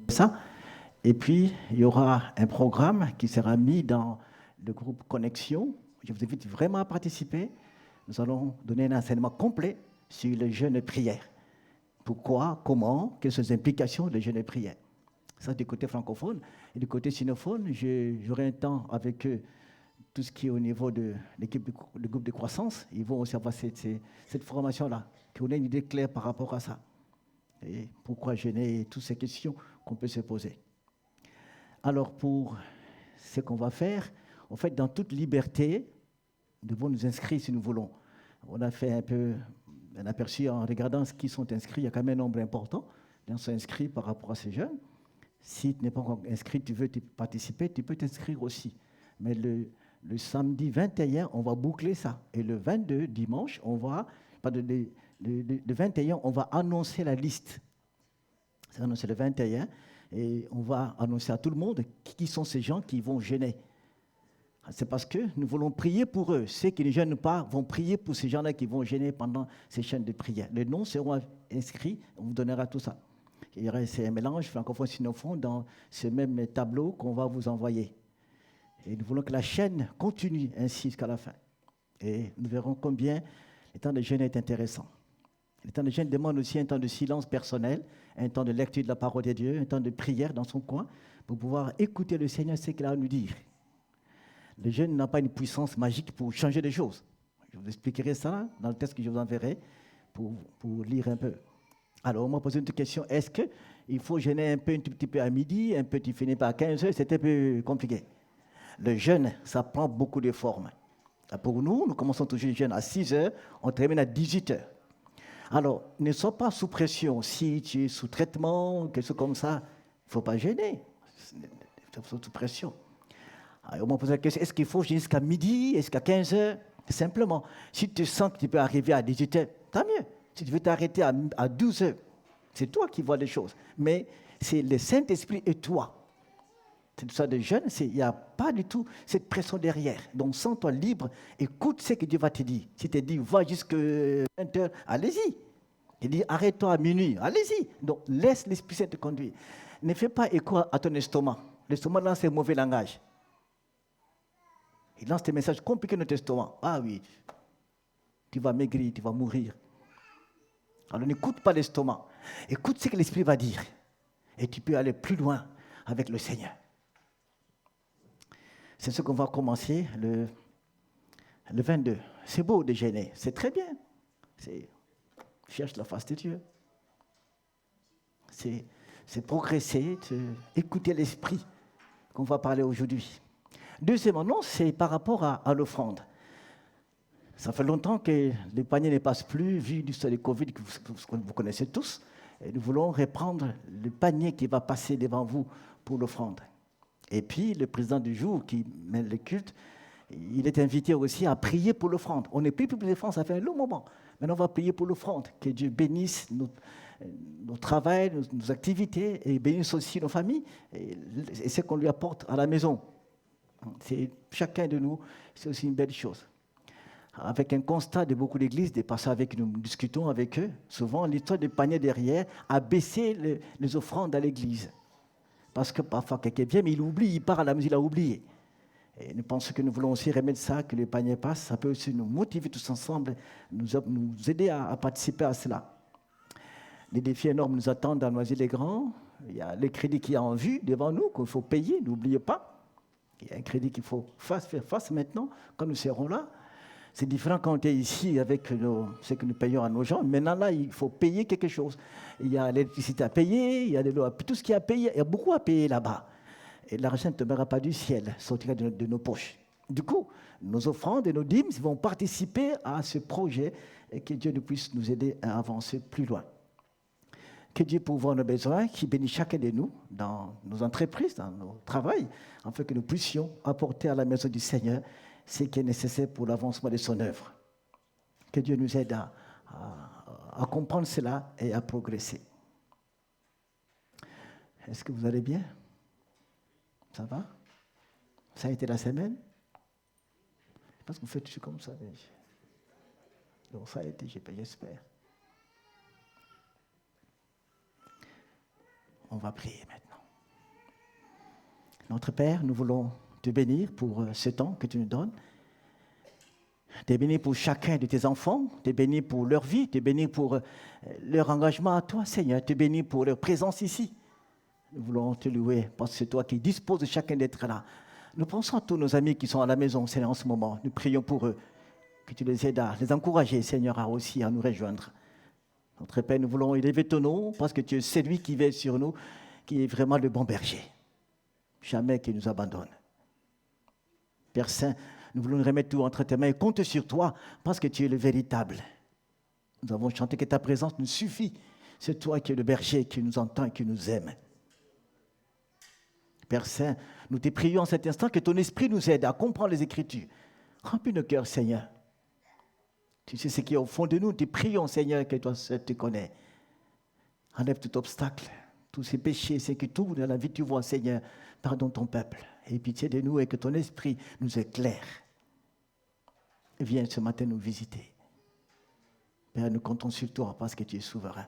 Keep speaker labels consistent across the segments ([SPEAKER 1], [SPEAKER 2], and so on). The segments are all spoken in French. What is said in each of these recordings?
[SPEAKER 1] Ça. Et puis, il y aura un programme qui sera mis dans le groupe Connexion. Je vous invite vraiment à participer. Nous allons donner un enseignement complet sur le jeûne et prière. Pourquoi, comment, quelles sont les implications du jeûne et prière. Ça, du côté francophone. Et du côté sinophone, j'aurai un temps avec eux, tout ce qui est au niveau de l'équipe du groupe de croissance. Ils vont aussi avoir cette formation-là, qu'on ait une idée claire par rapport à ça. Et pourquoi jeûner et toutes ces questions qu'on peut se poser. Alors, pour ce qu'on va faire, en fait, dans toute liberté, nous devons nous inscrire si nous voulons. On a fait un peu un aperçu en regardant ceux qui sont inscrits. Il y a quand même un nombre important qui sont inscrits par rapport à ces jeunes. Si tu n'es pas encore inscrit, tu veux participer, tu peux t'inscrire aussi. Mais le samedi 21, on va boucler ça. Et le 22, dimanche, le 21, on va annoncer la liste. C'est annoncé le 21. Et on va annoncer à tout le monde qui sont ces gens qui vont jeûner. C'est parce que nous voulons prier pour eux. Ceux qui ne jeûnent pas vont prier pour ces gens-là qui vont jeûner pendant ces chaînes de prière. Les noms seront inscrits, on vous donnera tout ça. Il y aura un mélange francophone-sinophone dans ce même tableau qu'on va vous envoyer. Et nous voulons que la chaîne continue ainsi jusqu'à la fin. Et nous verrons combien le temps de jeûne est intéressant. Le temps de jeûne demande aussi un temps de silence personnel, un temps de lecture de la parole de Dieu, un temps de prière dans son coin, pour pouvoir écouter le Seigneur ce qu'il a à nous dire. Le jeûne n'a pas une puissance magique pour changer les choses. Je vous expliquerai ça dans le texte que je vous enverrai pour lire un peu. Alors, on m'a posé une question. Est-ce qu'il faut jeûner un tout petit peu à midi, un peu, tu finis pas à 15 heures? C'est un peu compliqué. Le jeûne, ça prend beaucoup de formes. Pour nous, nous commençons toujours le jeûne à 6 heures, on termine à 18 heures. Alors, ne sois pas sous pression. Si tu es sous traitement, quelque chose comme ça, il ne faut pas jeûner. Sous pression. Alors, on m'a posé la question, est-ce qu'il faut jeûner jusqu'à midi, jusqu'à 15 heures? Simplement, si tu sens que tu peux arriver à 18 heures, tant mieux. Si tu veux t'arrêter à 12 heures, c'est toi qui vois les choses. Mais c'est le Saint-Esprit et toi. C'est tout ça de jeûne, il n'y a pas du tout cette pression derrière. Donc, sens-toi libre, écoute ce que Dieu va te dire. Si tu te dis, va jusqu'à 20 heures, allez-y. Il dit, arrête-toi à minuit, allez-y. Donc, laisse l'Esprit Saint te conduire. Ne fais pas écho à ton estomac. L'estomac lance un mauvais langage. Il lance des messages compliqués dans ton estomac. Ah oui, tu vas maigrir, tu vas mourir. Alors, n'écoute pas l'estomac. Écoute ce que l'Esprit va dire. Et tu peux aller plus loin avec le Seigneur. C'est ce qu'on va commencer le 22. C'est beau de jeûner, c'est très bien. Cherche la face de Dieu. C'est progresser, écouter l'Esprit qu'on va parler aujourd'hui. Deuxièmement, non, c'est par rapport à l'offrande. Ça fait longtemps que les paniers ne passent plus, vu l'histoire du Covid que vous connaissez tous. Et nous voulons reprendre le panier qui va passer devant vous pour l'offrande. Et puis, le président du jour qui mène le culte, il est invité aussi à prier pour l'offrande. On n'est plus pour l'offrande, ça fait un long moment. Maintenant, on va prier pour l'offrande. Que Dieu bénisse nos travails, nos activités, et bénisse aussi nos familles, et ce qu'on lui apporte à la maison. Chacun de nous, c'est aussi une belle chose. Avec un constat de beaucoup d'églises, des passages avec nous discutons avec eux, souvent l'histoire du panier derrière a baissé les offrandes à l'église. Parce que parfois quelqu'un vient, mais il oublie, il part à la maison, il a oublié. Et nous pensons que nous voulons aussi remettre ça, que le panier passe. Ça peut aussi nous motiver tous ensemble, nous aider à participer à cela. Les défis énormes nous attendent à Noisy-les-Grands. Il y a le crédit qui est en vue devant nous, qu'il faut payer, n'oubliez pas. Il y a un crédit qu'il faut faire face maintenant, quand nous serons là. C'est différent quand on est ici avec ce que nous payons à nos gens. Maintenant, là, il faut payer quelque chose. Il y a l'électricité à payer, il y a de l'eau, tout ce qui est à payer. Il y a beaucoup à payer là-bas. Et l'argent ne tombera pas du ciel, sortira de nos poches. Du coup, nos offrandes et nos dîmes vont participer à ce projet et que Dieu puisse nous aider à avancer plus loin. Que Dieu pourvoie nos besoins, qu'il bénisse chacun de nous dans nos entreprises, dans nos travails, afin que nous puissions apporter à la maison du Seigneur ce qui est nécessaire pour l'avancement de son œuvre. Que Dieu nous aide à comprendre cela et à progresser. Est-ce que vous allez bien? Ça va? Ça a été la semaine? Parce que vous faites tout comme ça. Donc ça a été, j'espère. On va prier maintenant. Notre Père, nous voulons te bénir pour ce temps que tu nous donnes. Te bénir pour chacun de tes enfants, te bénir pour leur vie, te bénir pour leur engagement à toi, Seigneur, te bénir pour leur présence ici. Nous voulons te louer parce que c'est toi qui disposes de chacun d'être là. Nous pensons à tous nos amis qui sont à la maison, Seigneur, en ce moment. Nous prions pour eux, que tu les aides à les encourager, Seigneur, aussi à nous rejoindre. Notre Père, nous voulons élever ton nom parce que tu es celui qui veille sur nous, qui est vraiment le bon berger. Jamais qu'il nous abandonne. Père Saint, nous voulons nous remettre tout entre tes mains et compte sur toi parce que tu es le véritable. Nous avons chanté que ta présence nous suffit. C'est toi qui es le berger, qui nous entend et qui nous aime. Père Saint, nous te prions en cet instant que ton esprit nous aide à comprendre les Écritures. Remplis nos cœurs, Seigneur. Tu sais ce qui est au fond de nous. Nous te prions, Seigneur, que toi seul te connais. Enlève tout obstacle, tous ces péchés, c'est que tout dans la vie tu vois, Seigneur. Pardonne ton peuple. Aie pitié de nous et que ton esprit nous éclaire. Viens ce matin nous visiter. Père, nous comptons sur toi parce que tu es souverain.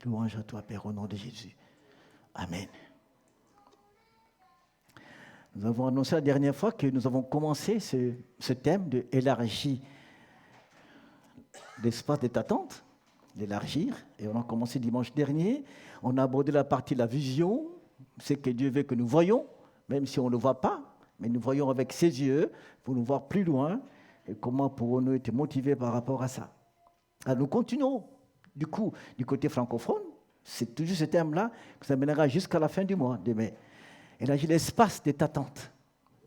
[SPEAKER 1] Louange à toi, Père, au nom de Jésus. Amen. Nous avons annoncé la dernière fois que nous avons commencé ce thème d'élargir l'espace de ta tente, d'élargir. Et on a commencé dimanche dernier. On a abordé la partie de la vision, ce que Dieu veut que nous voyons, même si on ne le voit pas, mais nous voyons avec ses yeux pour nous voir plus loin et comment pourrons-nous être motivés par rapport à ça. Alors nous continuons du coup du côté francophone. C'est toujours ce thème-là qui nous amènera jusqu'à la fin du mois de mai. Élargir l'espace de ta tente.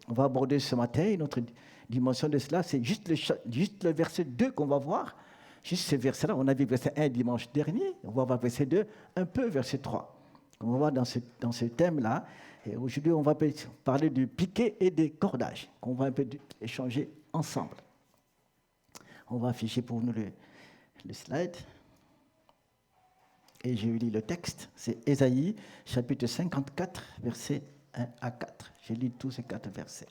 [SPEAKER 1] On va aborder ce matin, notre dimension de cela, c'est juste le verset 2 qu'on va voir. Juste ce verset-là, on a vu verset 1 dimanche dernier, on va voir verset 2, un peu verset 3. On va voir dans ce thème-là. Et aujourd'hui, on va parler du piquet et des cordages, qu'on va un peu échanger ensemble. On va afficher pour nous le slide. Et je lis le texte, c'est Ésaïe, chapitre 54, versets 1 à 4. Je lis tous ces 4 versets.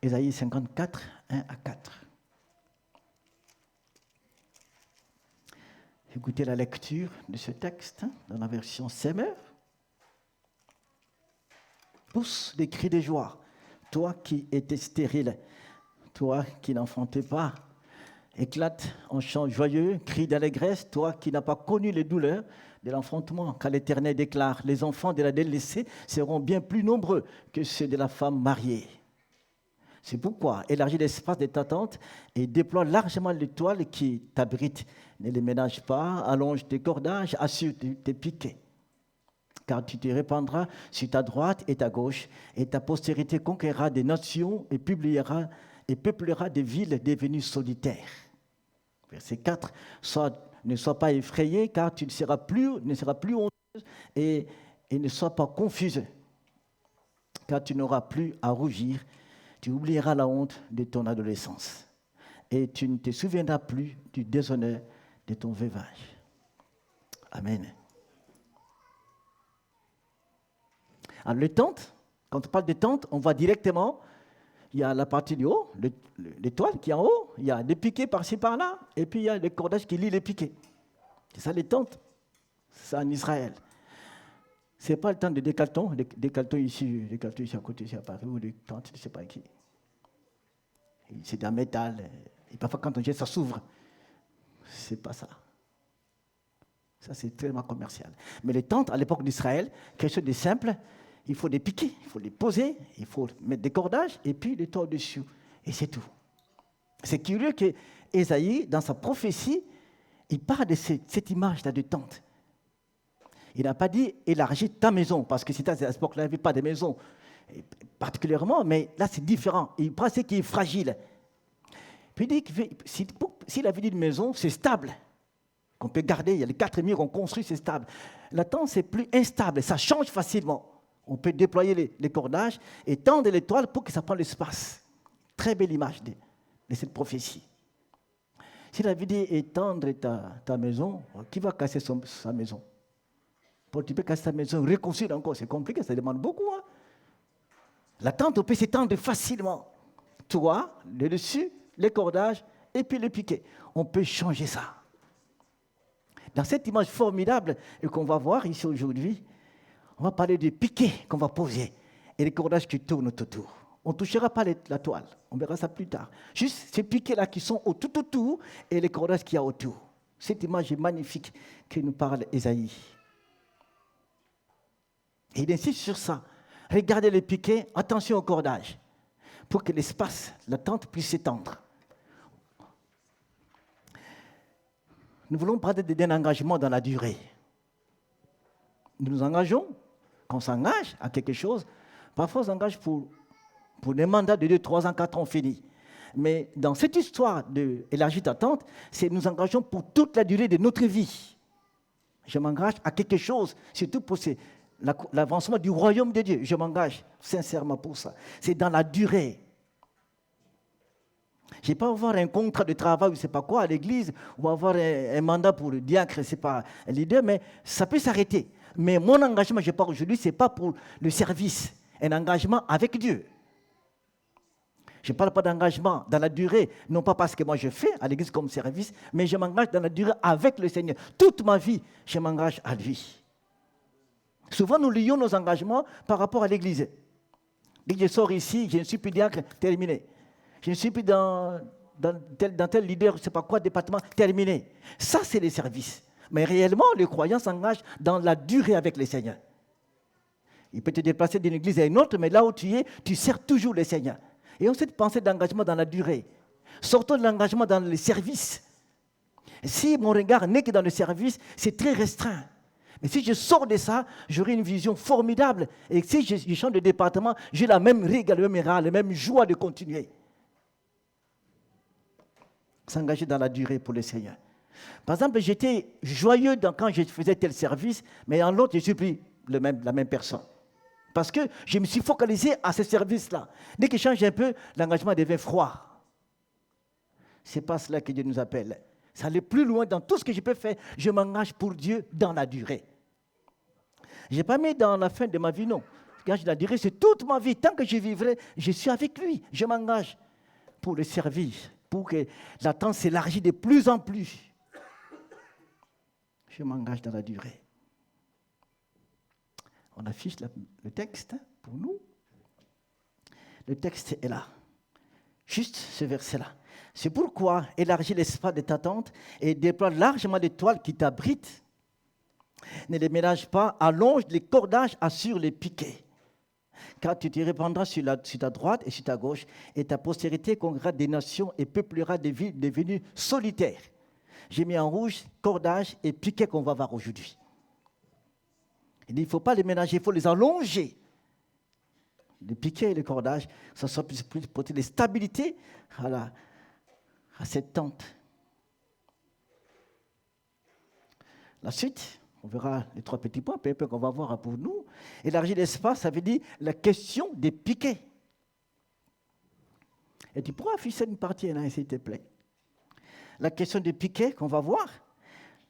[SPEAKER 1] Ésaïe 54, 1 à 4. Écoutez la lecture de ce texte dans la version Semeur. Pousse des cris de joie, toi qui étais stérile, toi qui n'enfantais pas. Éclate en chant joyeux, crie d'allégresse, toi qui n'as pas connu les douleurs de l'enfantement, car l'Éternel déclare, les enfants de la délaissée seront bien plus nombreux que ceux de la femme mariée. C'est pourquoi élargis l'espace de ta tente et déploie largement les toiles qui t'abritent. Ne les ménage pas, allonge tes cordages, assure tes piquets. Car tu te répandras sur ta droite et ta gauche, et ta postérité conquérera des nations et peuplera des villes devenues solitaires. Verset 4, ne sois pas effrayé, car tu ne seras plus honteuse et ne sois pas confuse, car tu n'auras plus à rougir. Tu oublieras la honte de ton adolescence et tu ne te souviendras plus du déshonneur de ton veuvage. Amen. Alors les tentes, quand on parle de tentes, on va directement, il y a la partie du haut, l'étoile qui est en haut, il y a des piquets par-ci par-là, et puis il y a les cordages qui lient les piquets. C'est ça les tentes, c'est ça en Israël. Ce n'est pas le temps de décalton ici à côté, ici à Paris, ou des tentes, je ne sais pas qui. C'est d'un métal, et parfois quand on jette, ça s'ouvre. Ce n'est pas ça. Ça, c'est tellement commercial. Mais les tentes, à l'époque d'Israël, quelque chose de simple, il faut des piquets, il faut les poser, il faut mettre des cordages, et puis les toits dessus. Et c'est tout. C'est curieux que Ésaïe, dans sa prophétie, il parle de cette image-là de tente. Il n'a pas dit élargis ta maison, parce que c'était à cette époque-là, il n'y avait pas de maison particulièrement, mais là c'est différent. Il prend ce qui est fragile. Puis il dit si la vie d'une maison, c'est stable, qu'on peut garder, il y a les 4 murs qu'on construit, c'est stable. La tente, c'est plus instable, ça change facilement. On peut déployer les cordages et tendre les toiles pour que ça prenne l'espace. Très belle image de cette prophétie. Si la vie dit étendre ta maison, qui va casser sa maison? Pour tu peux casser ta maison, reconstruire encore, c'est compliqué, ça demande beaucoup. Hein? La tente, on peut s'étendre facilement. Toi, le dessus, les cordages et puis le piquet. On peut changer ça. Dans cette image formidable qu'on va voir ici aujourd'hui, on va parler du piquet qu'on va poser et les cordages qui tournent autour. On ne touchera pas la toile, on verra ça plus tard. Juste ces piquets-là qui sont tout autour et les cordages qu'il y a autour. Cette image est magnifique que nous parle Ésaïe. Et il insiste sur ça. Regardez les piquets, attention au cordage, pour que l'espace, la tente puisse s'étendre. Nous voulons parler d'un engagement dans la durée. Nous nous engageons, quand on s'engage à quelque chose, parfois on s'engage pour des mandats de 2, 3 ans, 4 ans finis. Mais dans cette histoire d'élargir ta tente, c'est nous engageons pour toute la durée de notre vie. Je m'engage à quelque chose, surtout pour l'avancement du royaume de Dieu. Je m'engage sincèrement pour ça. C'est dans la durée. Je ne vais pas avoir un contrat de travail ou je ne sais pas quoi à l'église, ou avoir un mandat pour le diacre, ce n'est pas un leader, mais ça peut s'arrêter. Mais mon engagement, je parle aujourd'hui, ce n'est pas pour le service, un engagement avec Dieu. Je ne parle pas d'engagement dans la durée, non pas parce que moi je fais à l'église comme service, mais je m'engage dans la durée avec le Seigneur. Toute ma vie, je m'engage à lui. Souvent, nous lions nos engagements par rapport à l'église. Dès que je sors ici, je ne suis plus diacre, terminé. Je ne suis plus dans tel leader, je ne sais pas quoi, département, terminé. Ça, c'est les services. Mais réellement, le croyant s'engage dans la durée avec le Seigneur. Il peut te déplacer d'une église à une autre, mais là où tu es, tu sers toujours le Seigneur. Et on cette pensée d'engagement dans la durée. Sortons de l'engagement dans les services. Si mon regard n'est que dans le service, c'est très restreint. Mais si je sors de ça, j'aurai une vision formidable. Et si je change de département, j'ai la même rigueur, le même râle, la même joie de continuer. S'engager dans la durée pour le Seigneur. Par exemple, j'étais joyeux quand je faisais tel service, mais en l'autre, je ne suis plus la même personne. Parce que je me suis focalisé à ce service-là. Dès qu'il change un peu, l'engagement devient froid. Ce n'est pas cela que Dieu nous appelle. Ça allait plus loin dans tout ce que je peux faire. Je m'engage pour Dieu dans la durée. Je n'ai pas mis dans la fin de ma vie, non. Quand je la durée, c'est toute ma vie. Tant que je vivrai, je suis avec lui. Je m'engage pour le servir, pour que la tente s'élargisse de plus en plus. Je m'engage dans la durée. On affiche le texte pour nous. Le texte est là. Juste ce verset-là. C'est pourquoi élargis l'espace de ta tente et déploie largement les toiles qui t'abritent. Ne les mélange pas, allonge les cordages, assure les piquets. Car tu te répandras sur ta droite et sur ta gauche, et ta postérité conquérera des nations et peuplera des villes devenues solitaires. J'ai mis en rouge cordages et piquets qu'on va voir aujourd'hui. Il ne faut pas les mélanger, il faut les allonger. Les piquets et les cordages, ça sera plus pour porter de stabilité à cette tente. La suite, on verra les 3 petits points, peu qu'on va voir pour nous. Élargir l'espace, ça veut dire la question des piquets. Et tu pourras afficher une partie là, s'il te plaît. La question des piquets qu'on va voir,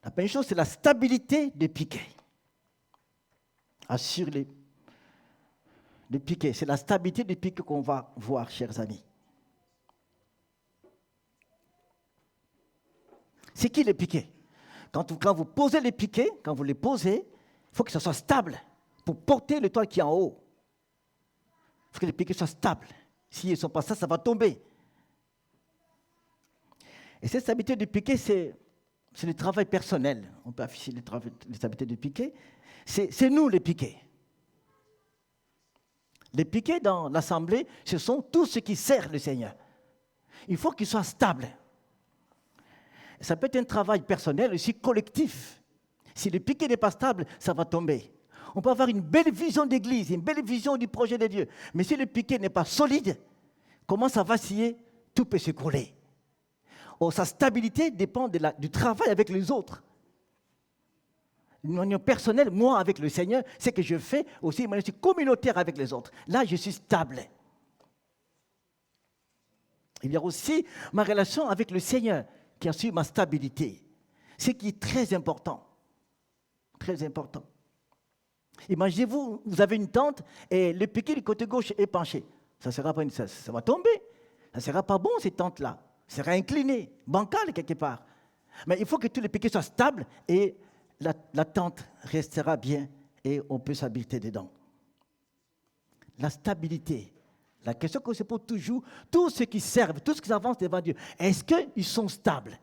[SPEAKER 1] la première chose, c'est la stabilité des piquets. Assure les piquets. C'est la stabilité des piquets qu'on va voir, chers amis. C'est qui les piquets? Quand vous posez les piquets, quand vous les posez, il faut que ça soit stable pour porter le toit qui est en haut. Il faut que les piquets soient stables. S'ils ne sont pas ça va tomber. Et cette stabilité du piquet, c'est le travail personnel. On peut afficher les stabilités du piquet. C'est nous les piquets. Les piquets dans l'assemblée, ce sont tout ce qui sert le Seigneur. Il faut qu'ils soient stables. Ça peut être un travail personnel, aussi collectif. Si le piquet n'est pas stable, ça va tomber. On peut avoir une belle vision d'église, une belle vision du projet de Dieu. Mais si le piquet n'est pas solide, comment ça vaciller? Tout peut s'écrouler. sa stabilité dépend du travail avec les autres. D'une manière personnelle, moi avec le Seigneur, ce que je fais aussi, je suis communautaire avec les autres. Là, je suis stable. Il y a aussi ma relation avec le Seigneur qui assure ma stabilité. Ce qui est très important. Très important. Imaginez-vous, vous avez une tente et le piquet du côté gauche est penché. Ça va tomber. Ça ne sera pas bon, cette tente-là. Ça sera incliné, bancal quelque part. Mais il faut que tous les piquets soient stables et la tente restera bien et on peut s'habiter dedans. La stabilité. La question qu'on se pose toujours, tous ceux qui servent, tous ceux qui avancent devant Dieu, est-ce qu'ils sont stables?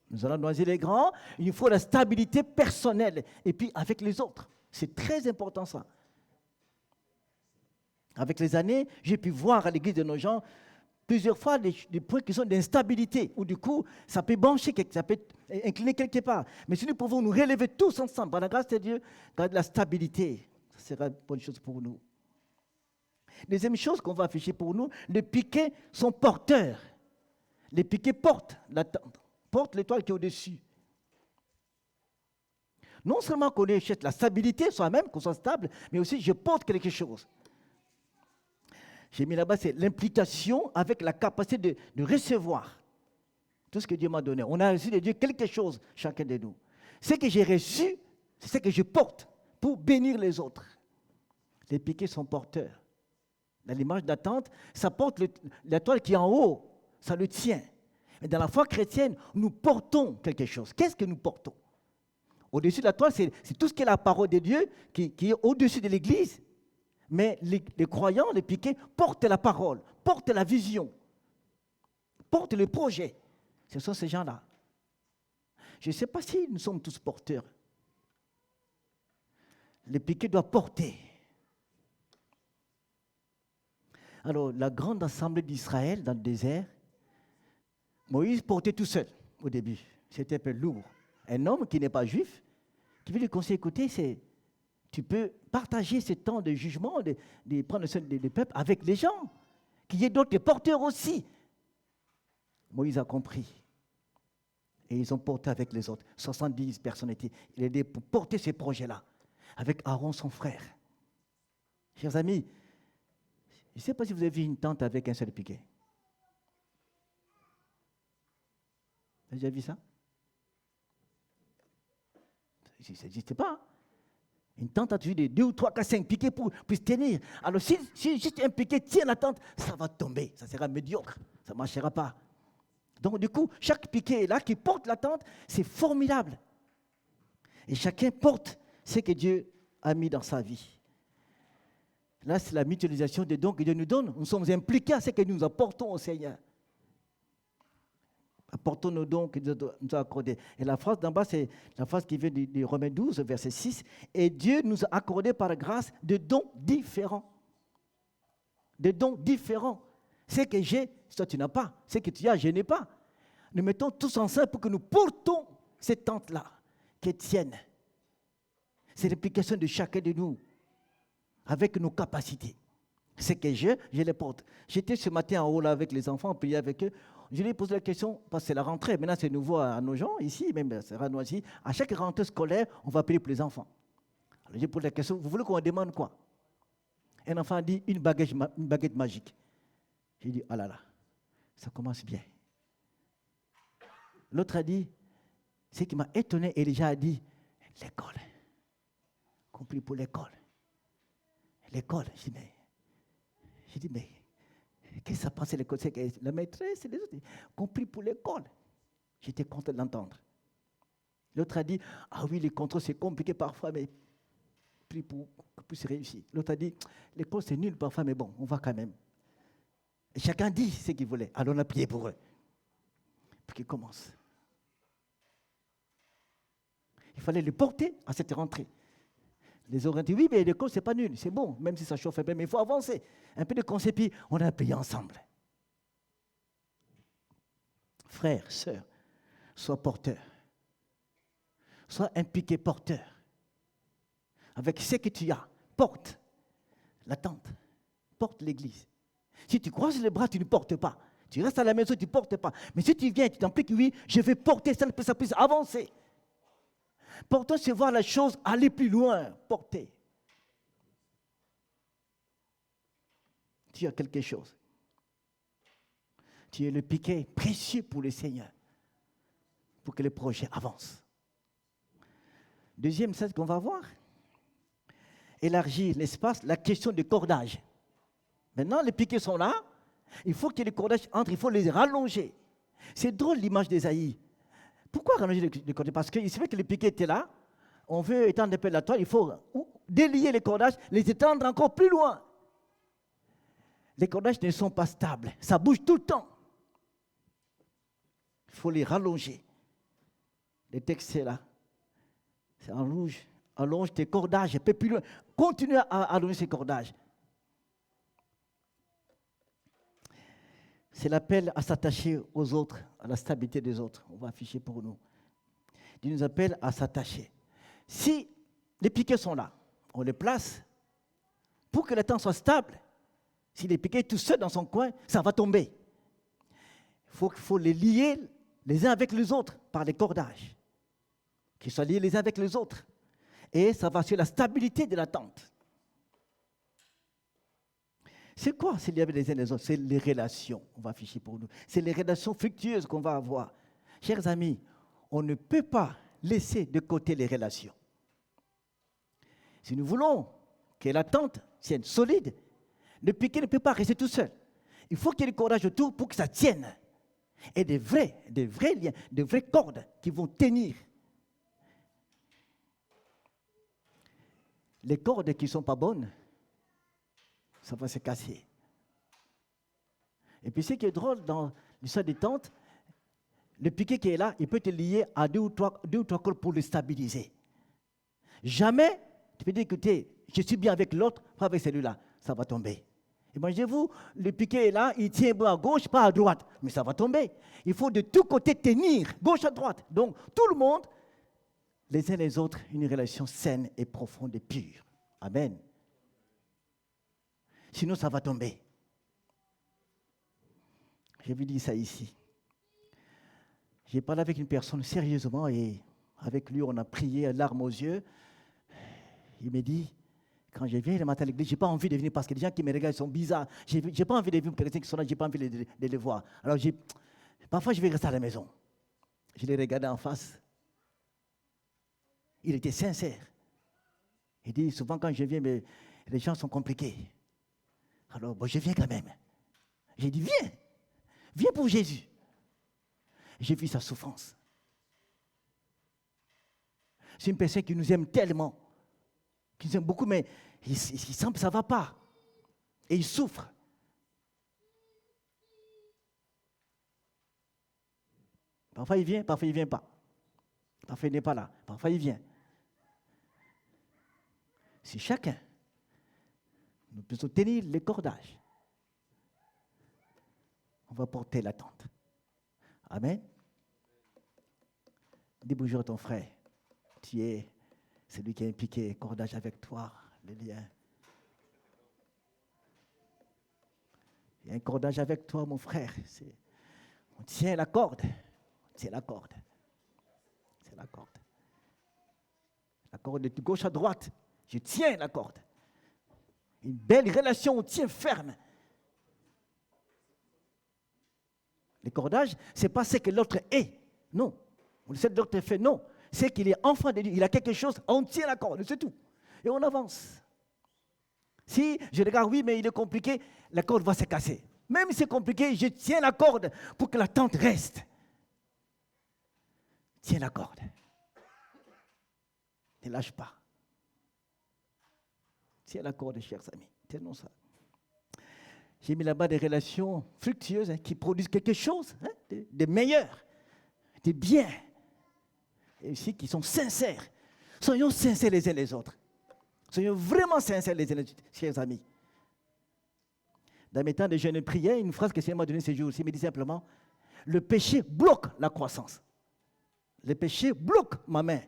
[SPEAKER 1] Nous allons noyer les grands, il faut la stabilité personnelle et puis avec les autres. C'est très important ça. Avec les années, j'ai pu voir à l'église de nos gens plusieurs fois des points qui sont d'instabilité, où du coup, ça peut bancher, ça peut incliner quelque part. Mais si nous pouvons nous relever tous ensemble, par la grâce de Dieu, garder la stabilité, ça sera une bonne chose pour nous. Deuxième chose qu'on va afficher pour nous, les piquets sont porteurs. Les piquets portent l'étoile qui est au-dessus. Non seulement qu'on cherche la stabilité soi-même, qu'on soit stable, mais aussi je porte quelque chose. J'ai mis là-bas, c'est l'implication avec la capacité de recevoir tout ce que Dieu m'a donné. On a reçu de Dieu quelque chose, chacun de nous. Ce que j'ai reçu, c'est ce que je porte pour bénir les autres. Les piquets sont porteurs. Dans l'image d'attente, ça porte l'étoile qui est en haut, ça le tient. Mais dans la foi chrétienne, nous portons quelque chose. Qu'est-ce que nous portons? Au-dessus de la toile, c'est tout ce qui est la parole de Dieu qui est au-dessus de l'Église. Mais les croyants, les piquets, portent la parole, portent la vision, portent le projet. Ce sont ces gens-là. Je ne sais pas si nous sommes tous porteurs. Les piquets doivent porter. Alors, la grande assemblée d'Israël dans le désert, Moïse portait tout seul au début. C'était un peu lourd. Un homme qui n'est pas juif, qui veut lui conseiller, écoutez, tu peux partager ce temps de jugement, de prendre soin des peuples avec les gens, qu'il y ait d'autres porteurs aussi. Moïse a compris. Et ils ont porté avec les autres. 70 personnalités. Il a aidé pour porter ce projet-là, avec Aaron, son frère. Chers amis, je ne sais pas si vous avez vu une tente avec un seul piquet. Vous avez déjà vu ça? Ça n'existe pas. Une tente a toujours des 2 ou 3, 4, 5 piquets pour se tenir. Alors si juste un piquet tient la tente, ça va tomber. Ça sera médiocre. Ça ne marchera pas. Donc du coup, chaque piquet là qui porte la tente, c'est formidable. Et chacun porte ce que Dieu a mis dans sa vie. Là, c'est la mutualisation des dons que Dieu nous donne. Nous sommes impliqués à ce que nous apportons au Seigneur. Apportons nos dons qu'il nous a accordés. Et la phrase d'en bas, c'est la phrase qui vient de Romains 12, verset 6. Et Dieu nous a accordé par grâce des dons différents. Des dons différents. Ce que j'ai, toi tu n'as pas. Ce que tu as, je n'ai pas. Nous mettons tous ensemble pour que nous portons cette tente-là, qui tienne. C'est l'implication de chacun de nous, avec nos capacités. Ce que j'ai, je les porte. J'étais ce matin en haut là avec les enfants, on priait avec eux. Je lui ai posé la question, parce que c'est la rentrée, maintenant c'est nouveau à nos gens, ici, même c'est Ranois ici. À chaque rentrée scolaire, on va prier pour les enfants. Alors j'ai posé la question, vous voulez qu'on demande quoi? Un enfant a dit une baguette magique. J'ai dit, oh là là, ça commence bien. L'autre a dit, ce qui m'a étonné, Elijah a dit, l'école. Compris pour l'école. L'école, j'ai dit, mais qu'est-ce que ça passe à l'école? C'est que la maîtresse et les autres, compris pour l'école. J'étais content de l'entendre. L'autre a dit, ah oui, les contrôles, c'est compliqué parfois, mais pris pour que puisse réussir. L'autre a dit, l'école, c'est nul parfois, mais bon, on va quand même. Et chacun dit ce qu'il voulait. Alors on a prié pour eux. Pour qu'ils commencent. Il fallait les porter à cette rentrée. Les autres ont dit, oui, mais l'école, ce n'est pas nul, c'est bon, même si ça chauffe un peu, mais il faut avancer. Un peu de conseils, puis on a prié ensemble. Frères, sœurs, sois porteur. Sois impliqué porteur. Avec ce que tu as, porte la tente, porte l'église. Si tu croises les bras, tu ne portes pas. Tu restes à la maison, tu ne portes pas. Mais si tu viens, tu t'impliques, oui, je vais porter, ça puisse avancer. Porter, c'est voir la chose aller plus loin. Porter. Tu as quelque chose. Tu es le piquet précieux pour le Seigneur, pour que le projet avance. Deuxième, c'est ce qu'on va voir. Élargir l'espace, la question du cordage. Maintenant, les piquets sont là. Il faut qu'il y ait des cordages entre, il faut les rallonger. C'est drôle l'image d'Ésaïe. Pourquoi rallonger les cordages? Parce qu'il se fait que les piquets étaient là. On veut étendre un peu la toile, il faut délier les cordages, les étendre encore plus loin. Les cordages ne sont pas stables, ça bouge tout le temps. Il faut les rallonger. Le texte c'est là. C'est en rouge. Allonge tes cordages un peu plus loin. Continue à allonger ces cordages. C'est l'appel à s'attacher aux autres, à la stabilité des autres. On va afficher pour nous. Il nous appelle à s'attacher. Si les piquets sont là, on les place pour que le temps soit stable. Si les piquets tout seul dans son coin, ça va tomber. Il faut les lier les uns avec les autres par les cordages. Qu'ils soient liés les uns avec les autres. Et ça va sur la stabilité de la tente. C'est quoi s'il y avait les uns les autres? C'est les relations, on va afficher pour nous. C'est les relations fructueuses qu'on va avoir. Chers amis, on ne peut pas laisser de côté les relations. Si nous voulons que la tente tienne solide, le piquet ne peut pas rester tout seul. Il faut qu'il y ait du cordage autour pour que ça tienne. Et des vrais liens, des vraies cordes qui vont tenir. Les cordes qui ne sont pas bonnes, ça va se casser. Et puis ce qui est drôle dans l'histoire des tentes, le piquet qui est là, il peut te lier à deux ou trois cordes pour le stabiliser. Jamais tu peux dire, écoutez, je suis bien avec l'autre, pas avec celui-là, ça va tomber. Imaginez-vous, le piquet est là, il tient à gauche, pas à droite, mais ça va tomber. Il faut de tous côtés tenir, gauche à droite. Donc tout le monde, les uns les autres, une relation saine et profonde et pure. Amen. Sinon, ça va tomber. Je vous dis ça ici. J'ai parlé avec une personne sérieusement et avec lui, on a prié, larmes aux yeux. Il me dit, quand je viens le matin à l'église, je n'ai pas envie de venir parce que les gens qui me regardent sont bizarres. Je n'ai pas envie de venir pour les gens qui sont là, je n'ai pas envie de les voir. Alors, parfois, je vais rester à la maison. Je les regardais en face. Il était sincère. Il dit, souvent quand je viens, mais les gens sont compliqués. Alors, je viens quand même. J'ai dit, viens pour Jésus. J'ai vu sa souffrance. C'est une personne qui nous aime tellement, qui nous aime beaucoup, mais il semble que ça ne va pas. Et il souffre. Parfois il vient, parfois il ne vient pas. Parfois il n'est pas là, parfois il vient. Si chacun, nous pouvons tenir les cordages, on va porter la tente. Amen. Dis bonjour à ton frère. Tu es celui qui a impliqué cordage avec toi, les liens. Il y a un cordage avec toi, mon frère. On tient la corde. On tient la corde. C'est la corde. La corde de gauche à droite. Je tiens la corde. Une belle relation, on tient ferme. Le cordage, ce n'est pas ce que l'autre est. Non. On sait que l'autre fait. Non. C'est qu'il est enfant de Dieu. Il a quelque chose, on tient la corde, c'est tout. Et on avance. Si je regarde, oui, mais il est compliqué, la corde va se casser. Même si c'est compliqué, je tiens la corde pour que la tente reste. Tiens la corde. Ne lâche pas. Tiens la corde, chers amis. Tenons ça. J'ai mis là-bas des relations fructueuses qui produisent quelque chose de meilleur, de bien. Et aussi qui sont sincères. Soyons sincères les uns les autres. Soyons vraiment sincères les uns les autres, chers amis. Dans mes temps de jeûne et prière, une phrase que le Seigneur m'a donnée ces jours-ci, il me dit simplement, le péché bloque la croissance. Le péché bloque ma main.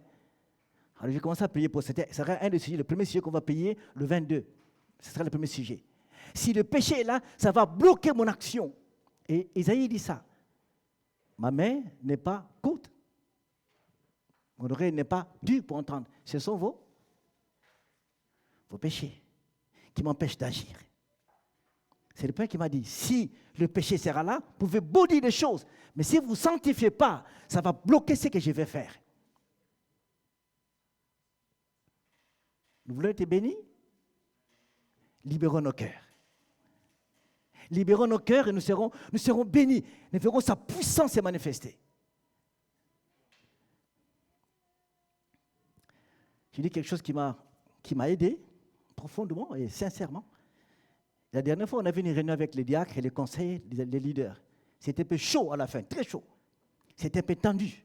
[SPEAKER 1] Alors j'ai commencé à prier pour ça. Ce sera un des sujets, le premier sujet qu'on va payer, le 22. Ce sera le premier sujet. Si le péché est là, ça va bloquer mon action. Et Isaïe dit ça. Ma main n'est pas courte. Mon oreille n'est pas dure pour entendre. Ce sont vos péchés qui m'empêchent d'agir. C'est le Père qui m'a dit, si le péché sera là, vous pouvez beau dire des choses, mais si vous ne sanctifiez pas, ça va bloquer ce que je vais faire. Nous voulons être bénis? Libérons nos cœurs. Libérons nos cœurs et nous serons bénis. Nous verrons sa puissance se manifester. Je dis quelque chose qui m'a aidé profondément et sincèrement. La dernière fois, on avait une réunion avec les diacres et les conseillers, les leaders. C'était un peu chaud à la fin, très chaud. C'était un peu tendu.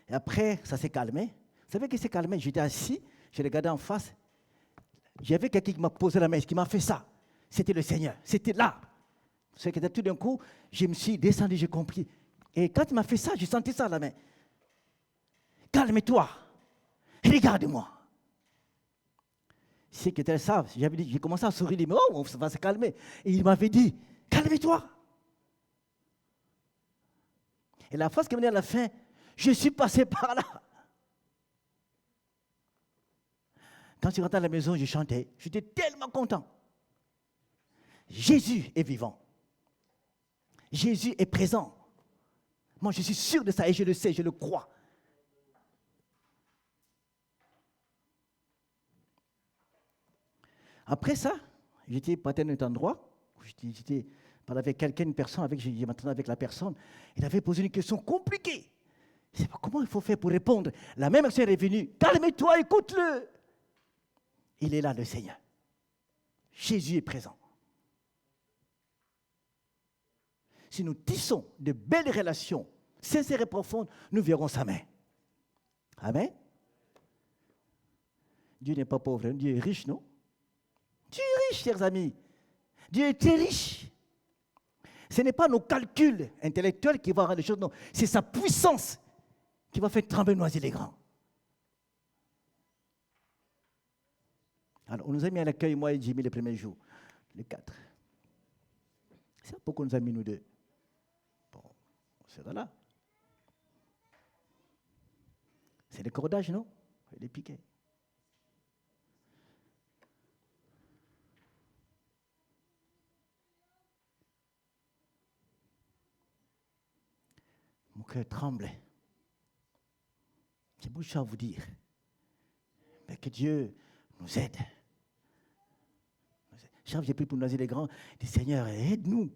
[SPEAKER 1] Et après, ça s'est calmé. Vous savez qu'il s'est calmé? J'étais assis, je regardais en face. J'avais quelqu'un qui m'a posé la main, qui m'a fait ça. C'était le Seigneur. C'était là. C'est que tout d'un coup, je me suis descendu, j'ai compris. Et quand il m'a fait ça, j'ai senti ça à la main. Calme-toi. Regarde-moi. C'est que elles savent. J'ai commencé à sourire, mais oh, ça va se calmer. Et il m'avait dit, calme-toi. Et la phrase qui venait à la fin, je suis passé par là. Quand je rentrais à la maison, je chantais. J'étais tellement content. Jésus est vivant. Jésus est présent. Moi, je suis sûr de ça et je le sais, je le crois. Après ça, j'étais parti à un endroit, j'étais parlé avec quelqu'un, une personne, je m'entendais avec la personne. Il avait posé une question compliquée. Je ne sais pas comment il faut faire pour répondre. La même personne est venue. Calme-toi, écoute-le. Il est là, le Seigneur. Jésus est présent. Si nous tissons de belles relations, sincères et profondes, nous verrons sa main. Amen. Dieu n'est pas pauvre, Dieu est riche, non? Dieu est riche, chers amis. Dieu est très riche. Ce n'est pas nos calculs intellectuels qui vont rendre les choses, non. C'est sa puissance qui va faire trembler Noisy-le-Grand. Alors, on nous a mis à l'accueil, moi et Jimmy, les premiers jours, les 4. C'est pourquoi on nous a mis nous deux. Bon, c'est là. C'est les cordages, non? Les piquets. Mon cœur tremblait. J'ai beaucoup de choses à vous dire. Mais que Dieu nous aide. J'ai pris pour Noisy-le-Grand. Je dis, Seigneur, aide-nous.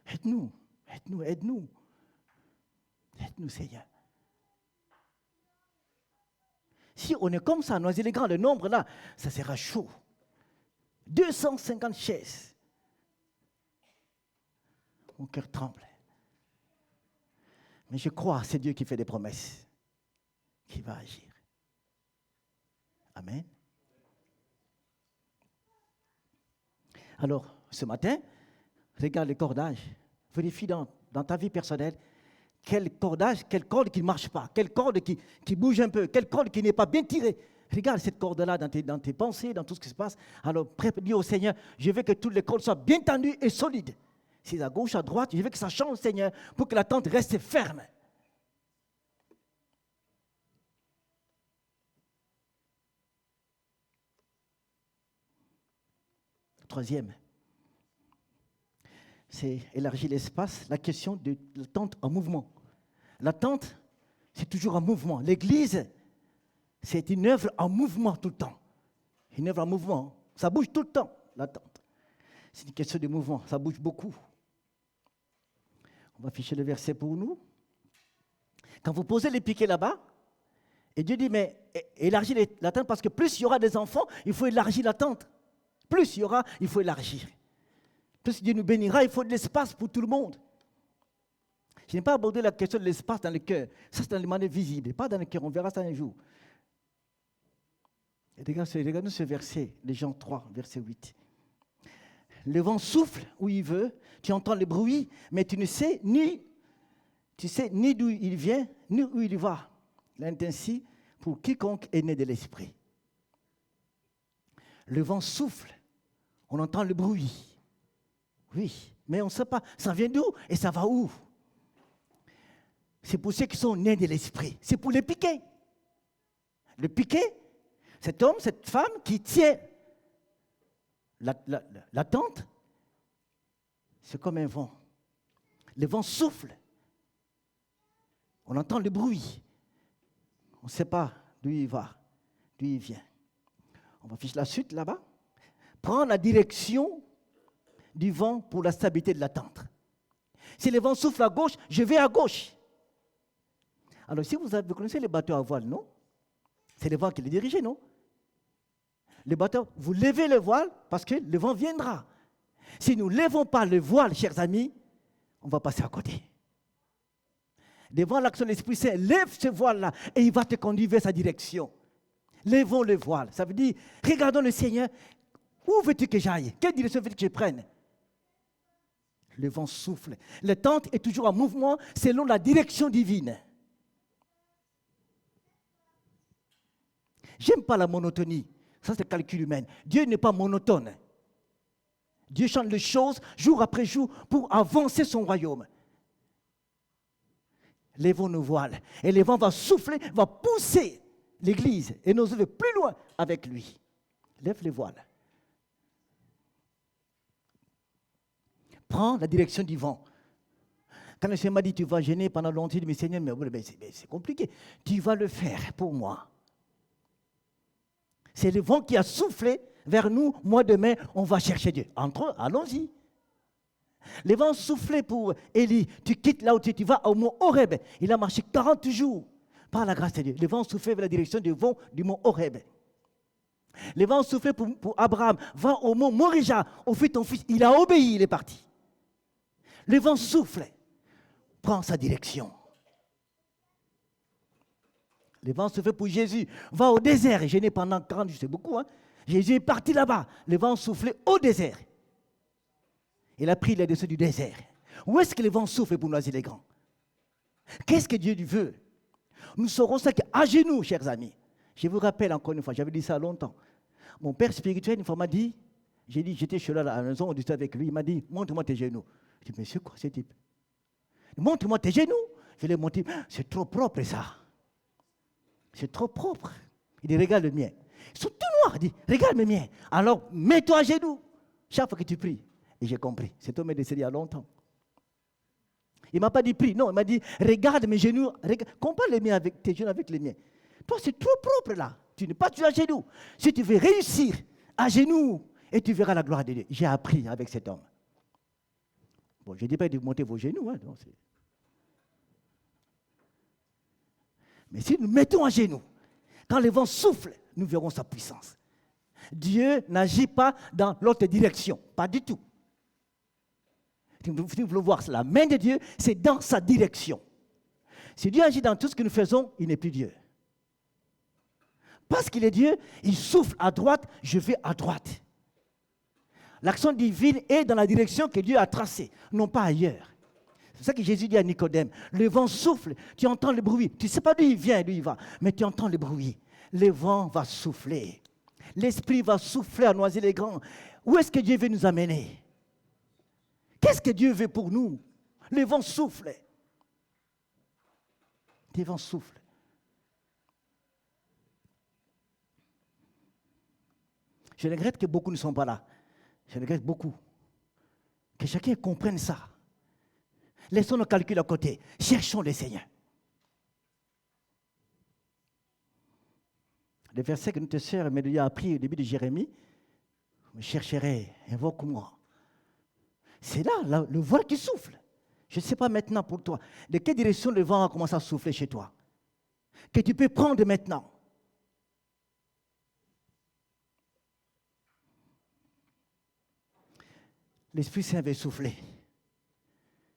[SPEAKER 1] Aide-nous. Aide-nous. Aide-nous. Aide-nous, Seigneur. Si on est comme ça, Noisy-le-Grand, le nombre là, ça sera chaud. 250 chaises. Mon cœur tremble. Mais je crois, c'est Dieu qui fait des promesses, qui va agir. Amen. Alors, ce matin, regarde les cordages. Vérifie dans ta vie personnelle quel cordage, quelle corde qui ne marche pas, quelle corde qui bouge un peu, quelle corde qui n'est pas bien tirée. Regarde cette corde-là dans tes pensées, dans tout ce qui se passe. Alors, dis au Seigneur, je veux que toutes les cordes soient bien tendues et solides. Si c'est à gauche, à droite, je veux que ça change, Seigneur, pour que la tente reste ferme. Troisième, c'est élargir l'espace, la question de la tente en mouvement. La tente, c'est toujours en mouvement. L'église, c'est une œuvre en mouvement tout le temps. Une œuvre en mouvement, ça bouge tout le temps, la tente. C'est une question de mouvement, ça bouge beaucoup. On va afficher le verset pour nous. Quand vous posez les piquets là-bas, et Dieu dit, mais élargis la tente parce que plus il y aura des enfants, il faut élargir la tente. Plus il y aura, il faut élargir. Plus Dieu nous bénira, il faut de l'espace pour tout le monde. Je n'ai pas abordé la question de l'espace dans le cœur. Ça, c'est dans les manières visibles, pas dans le cœur. On verra ça un jour. Regardez ce verset, les Jean 3, verset 8. Le vent souffle où il veut, tu entends le bruit, mais tu ne sais ni d'où il vient, ni où il va. Il est ainsi pour quiconque est né de l'esprit. Le vent souffle, on entend le bruit. Oui, Mais on ne sait pas, ça vient d'où et ça va où. C'est pour ceux qui sont nés de l'esprit. C'est pour les piquer. Le piquer, cet homme, cette femme qui tient la tente, c'est comme un vent. Le vent souffle. On entend le bruit. On ne sait pas d'où il va, d'où il vient. On va afficher la suite là-bas. Prends la direction du vent pour la stabilité de la tente. Si le vent souffle à gauche, je vais à gauche. Alors, si vous connaissez les bateaux à voile, non? C'est le vent qui les dirige, non? Le bateau, vous levez le voile parce que le vent viendra. Si nous ne levons pas le voile, chers amis, on va passer à côté. Devant l'action de l'Esprit Saint, lève ce voile-là et il va te conduire vers sa direction. Lèvons le voile. Ça veut dire, regardons le Seigneur. Où veux-tu que j'aille? Quelle direction veux-tu que je prenne? Le vent souffle. La tente est toujours en mouvement selon la direction divine. J'aime pas la monotonie. Ça, c'est calcul humain. Dieu n'est pas monotone. Dieu change les choses jour après jour pour avancer son royaume. Lèvons nos voiles. Et le vent va souffler, va pousser l'Église et nos œuvres plus loin avec lui. Lève les voiles. Prends la direction du vent. Quand le Seigneur m'a dit, tu vas gêner pendant longtemps, je dis, mais Seigneur, mais c'est compliqué. Tu vas le faire pour moi. C'est le vent qui a soufflé vers nous. Moi, demain, on va chercher Dieu. Entre eux, allons-y. Le vent soufflait pour Élie. Tu quittes là où tu vas au mont Horeb. Il a marché 40 jours par la grâce de Dieu. Le vent soufflait vers la direction du vent du mont Horeb. Le vent soufflait pour Abraham. Va au mont Morija. Offre ton fils. Il a obéi, il est parti. Le vent souffle. Prends sa direction. Le vent souffle pour Jésus. Va au désert. Et gêné pendant 40 jours. C'est beaucoup, hein? Jésus est parti là-bas. Le vent soufflait au désert. Il a pris les dessus du désert. Où est-ce que le vent souffle pour Noisy-les-Grands? Qu'est-ce que Dieu veut? Nous saurons ça à genoux, chers amis. Je vous rappelle encore une fois, j'avais dit ça longtemps. Mon père spirituel, une fois, m'a dit, j'étais chez lui à la maison, on discutait avec lui, il m'a dit, montre-moi tes genoux. Je dis, mais c'est quoi ce type? Montre-moi tes genoux. Je lui ai montré, c'est trop propre ça. C'est trop propre. Il dit, regarde le mien. Ils sont tout noirs. Il dit, regarde le mien. Alors, mets-toi à genoux. Chaque fois que tu pries. Et j'ai compris. Cet homme est décédé il y a longtemps. Il ne m'a pas dit prie. Non, il m'a dit, regarde mes genoux. Compare les miens avec tes genoux avec les miens. Toi, c'est trop propre là. Tu n'es pas à genoux. Si tu veux réussir à genoux, et tu verras la gloire de Dieu. J'ai appris avec cet homme. Bon, je ne dis pas de monter vos genoux. Hein, non, mais si nous mettons à genoux, quand le vent souffle, nous verrons sa puissance. Dieu n'agit pas dans l'autre direction. Pas du tout. Si vous voulez voir la main de Dieu, c'est dans sa direction. Si Dieu agit dans tout ce que nous faisons, il n'est plus Dieu. Parce qu'il est Dieu, il souffle à droite, je vais à droite. L'action divine est dans la direction que Dieu a tracée, non pas ailleurs. C'est ça que Jésus dit à Nicodème. Le vent souffle, tu entends le bruit. Tu ne sais pas d'où il vient, d'où il va, mais tu entends le bruit. Le vent va souffler. L'Esprit va souffler à Noisy-les-Grands. Où est-ce que Dieu veut nous amener? Qu'est-ce que Dieu veut pour nous? Le vent souffle. Le vent souffle. Je regrette que beaucoup ne sont pas là. Je regrette beaucoup. Que chacun comprenne ça. Laissons nos calculs à côté. Cherchons le Seigneur. Le verset que notre sœur Mélie a appris au début de Jérémie, vous me chercherez, invoque-moi. C'est là, le voile qui souffle. Je ne sais pas maintenant pour toi, de quelle direction le vent a commencé à souffler chez toi, que tu peux prendre maintenant. L'Esprit Saint veut souffler.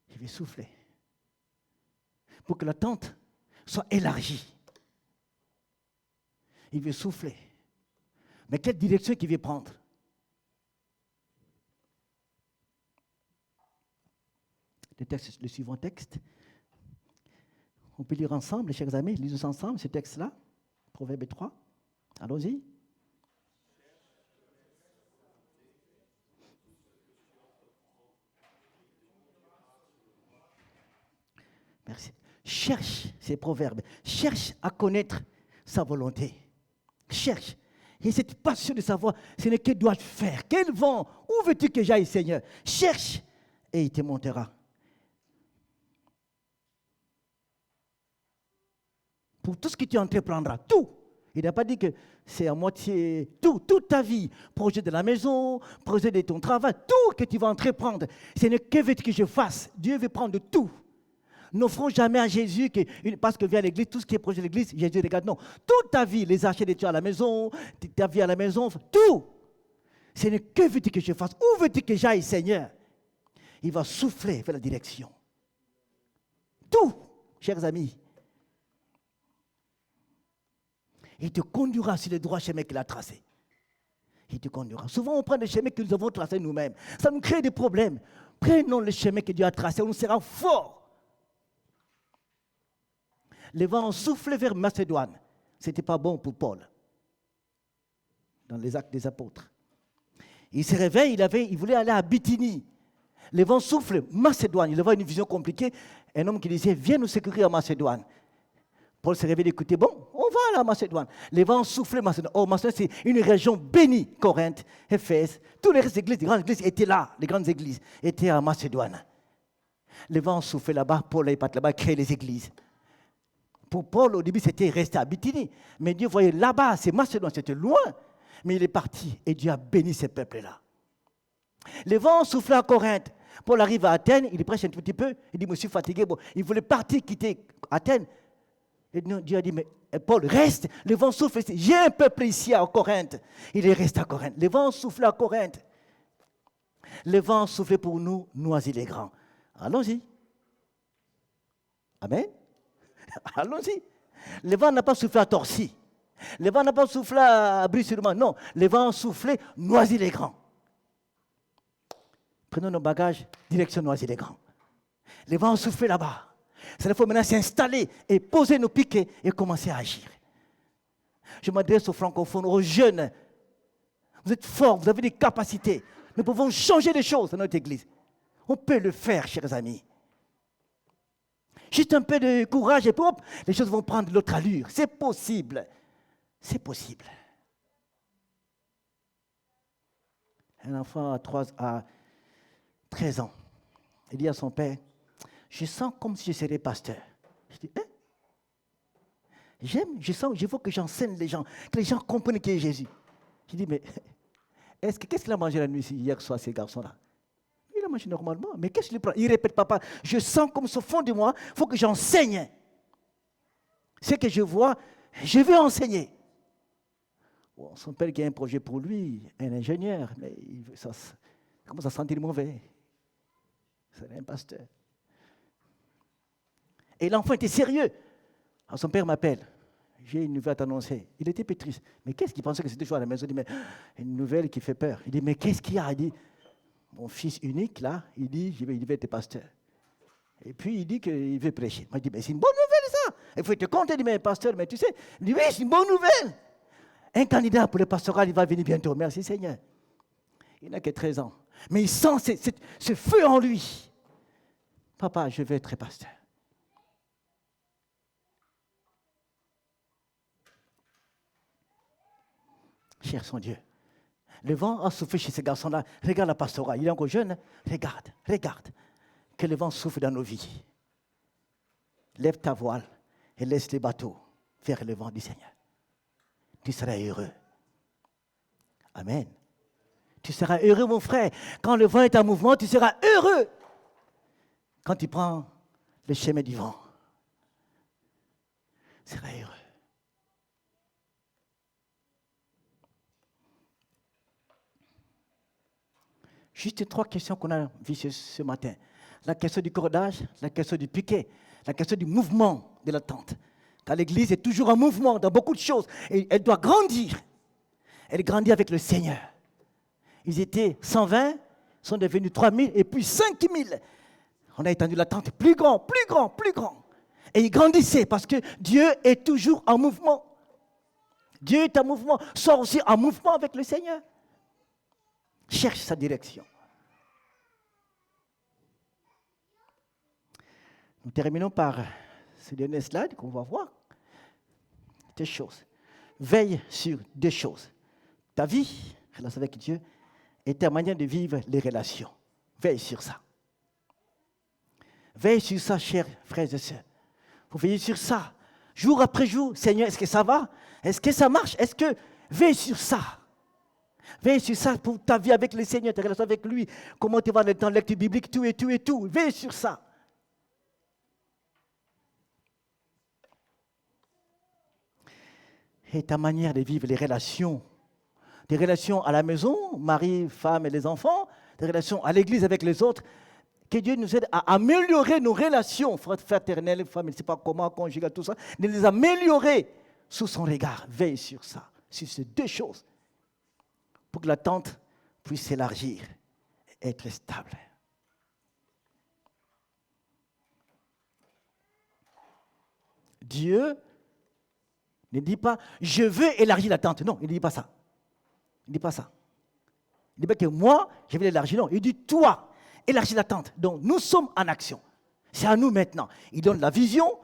[SPEAKER 1] Il veut souffler. Pour que la tente soit élargie. Il veut souffler. Mais quelle direction il veut prendre? Le suivant texte. On peut lire ensemble, chers amis, lisons ensemble ce texte-là. Proverbe 3. Allons-y. Merci. Cherche, ces proverbes. Cherche à connaître sa volonté. Cherche. Et cette passion de savoir, ce n'est que dois-je faire? Quel vent? Où veux-tu que j'aille, Seigneur? Cherche et il te montera. Pour tout ce que tu entreprendras, tout. Il n'a pas dit que c'est à moitié tout, toute ta vie. Projet de la maison, projet de ton travail, tout que tu vas entreprendre. Ce n'est que veux-tu que je fasse? Dieu veut prendre tout. N'offrons jamais à Jésus, parce que vient à l'église, tout ce qui est projet de l'église, Jésus regarde. Non, toute ta vie, les achats de tu à la maison, ta vie à la maison, tout. Ce n'est que veux-tu que je fasse? Où veux-tu que j'aille, Seigneur? Il va souffler vers la direction. Tout, chers amis. Il te conduira sur le droit chemin qu'il a tracé. Il te conduira. Souvent, on prend des chemins que nous avons tracés nous-mêmes. Ça nous crée des problèmes. Prenons le chemin que Dieu a tracé, on sera fort. Les vents ont soufflé vers Macédoine. Ce n'était pas bon pour Paul. Dans les Actes des Apôtres. Il se réveille, il voulait aller à Bithynie. Les vents soufflent, Macédoine. Il avait une vision compliquée. Un homme qui disait, viens nous secourir à Macédoine. Paul se réveille d'écouter, bon, on va aller à Macédoine. Les vents soufflaient Macédoine. Oh, Macédoine, c'est une région bénie. Corinthe, Éphèse, toutes les églises, les grandes églises étaient là. Les grandes églises étaient à Macédoine. Les vents soufflaient là-bas, Paul est parti là-bas, créer les églises. Pour Paul, au début, c'était rester à Bithynie. Mais Dieu voyait là-bas, c'est Macédoine, c'était loin. Mais il est parti et Dieu a béni ce peuple-là. Les vents soufflaient à Corinthe. Paul arrive à Athènes, il prêche un petit peu, il dit, je suis fatigué. Bon, il voulait partir, quitter Athènes. Et Dieu a dit, mais Paul, reste, le vent souffle ici. J'ai un peuple ici à Corinthe. Il est resté à Corinthe. Le vent souffle à Corinthe. Le vent souffle pour nous, Noisy-le-Grand. Allons-y. Amen. Allons-y. Le vent n'a pas soufflé à Torcy. Le vent n'a pas soufflé à Brie-sur-Marne. Non, le vent a soufflé Noisy-le-Grand. Prenons nos bagages, direction Noisy-le-Grand. Le vent a soufflé là-bas. Il faut maintenant s'installer et poser nos piquets et commencer à agir. Je m'adresse aux francophones, aux jeunes. Vous êtes forts, vous avez des capacités. Nous pouvons changer les choses dans notre église. On peut le faire, chers amis. Juste un peu de courage et hop, les choses vont prendre l'autre allure. C'est possible. C'est possible. Un enfant à 13 ans, il dit à son père, je sens comme si je serais pasteur. Je dis, je veux que j'enseigne les gens, que les gens comprennent qui est Jésus. Je dis, mais qu'est-ce qu'il a mangé la nuit hier soir, ces garçons-là? Il a mangé normalement, mais qu'est-ce qu'il prend? Il répète, papa, je sens comme au fond de moi, il faut que j'enseigne. Ce que je vois, je veux enseigner. Bon, son père qui a un projet pour lui, un ingénieur, mais il commence à sentir mauvais. C'est un pasteur. Et l'enfant était sérieux. Alors son père m'appelle. J'ai une nouvelle à t'annoncer. Il était pétriste. Mais qu'est-ce qu'il pensait que c'était toujours à la maison? Il dit, mais une nouvelle qui fait peur. Il dit, mais qu'est-ce qu'il y a? Il dit, mon fils unique, là, il dit, il va être pasteur. Et puis, il dit qu'il veut prêcher. Moi, je dis, mais c'est une bonne nouvelle, ça. Il faut te compter. Il dit, mais pasteur, mais tu sais. Il dit, oui, c'est une bonne nouvelle. Un candidat pour le pastoral, il va venir bientôt. Merci, Seigneur. Il n'a que 13 ans. Mais il sent ce feu en lui. Papa, je veux être pasteur. Cher son Dieu. Le vent a soufflé chez ces garçons-là. Regarde la pastorale. Il est encore jeune. Regarde. Que le vent souffle dans nos vies. Lève ta voile et laisse les bateaux vers le vent du Seigneur. Tu seras heureux. Amen. Tu seras heureux, mon frère. Quand le vent est en mouvement, tu seras heureux. Quand tu prends le chemin du vent, tu seras heureux. Juste 3 questions qu'on a vues ce matin. La question du cordage, la question du piquet, la question du mouvement de la tente. Car l'Église est toujours en mouvement dans beaucoup de choses. Et elle doit grandir. Elle grandit avec le Seigneur. Ils étaient 120, sont devenus 3000 et puis 5000. On a étendu la tente plus grand. Et ils grandissaient parce que Dieu est toujours en mouvement. Dieu est en mouvement. Sois aussi en mouvement avec le Seigneur. Cherche sa direction. Nous terminons par ce dernier slide qu'on va voir. Deux choses. Veille sur deux choses. Ta vie, relation avec Dieu, et ta manière de vivre les relations. Veille sur ça. Veille sur ça, chers frères et sœurs. Vous veillez sur ça. Jour après jour, Seigneur, est-ce que ça va? Est-ce que ça marche? Est-ce que... Veille sur ça. Veille sur ça pour ta vie avec le Seigneur, ta relation avec lui. Comment tu vas dans la lecture biblique, tout et tout et tout. Veille sur ça. Et ta manière de vivre les relations. Des relations à la maison, mari, femme et les enfants. Des relations à l'église avec les autres. Que Dieu nous aide à améliorer nos relations fraternelles, femmes, je ne sais pas comment, conjugales, tout ça. De les améliorer sous son regard. Veille sur ça, sur ces deux choses. Pour que l'attente puisse s'élargir et être stable. Dieu ne dit pas, je veux élargir l'attente. Non, il ne dit pas ça. Il ne dit pas ça. Il ne dit pas que moi, je vais l'élargir. Non, il dit toi, élargis l'attente. Donc, nous sommes en action. C'est à nous maintenant. Il donne la vision,